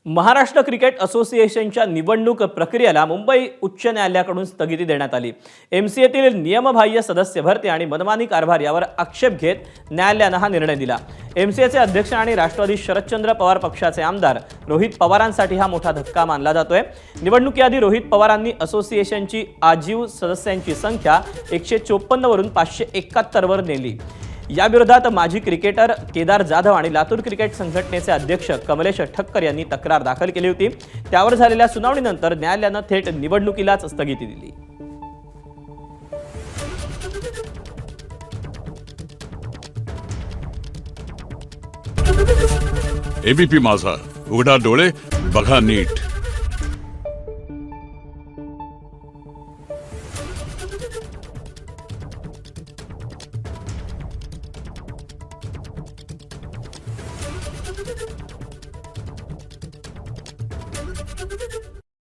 Maharashtra cricket असोसिएशनच्या निवडणूक प्रक्रियेला मुंबई उच्च न्यायालयाकडून स्थगिती देण्यात आली। एमसीएतील नियमबाह्य सदस्य भरती आणि मनमानी कारभार यावर आक्षेप घेत न्यायालयाने हा निर्णय दिला। एमसीएचे अध्यक्ष आणि राष्ट्रवादी शरदचंद्र पवार पक्षाचे आमदार रोहित पवारांसाठी हा मोठा धक्का मानला जातोय। निवडणुकीआधी रोहित पवारांनी असोसिएशनची आजीव सदस्यांची संख्या 154 वरून 571 वर नेली। या विरोधात माजी क्रिकेटर केदार जाधव आणि लातूर क्रिकेट संघटनेचे अध्यक्ष कमलेश ठक्कर यांनी तक्रार दाखल केली होती। त्यावर झालेल्या सुनावणीनंतर न्यायालयाने थेट निवडणुकीलाच स्थगिती दिली। एबीपी माझा, उघडा डोळे बघा नीट।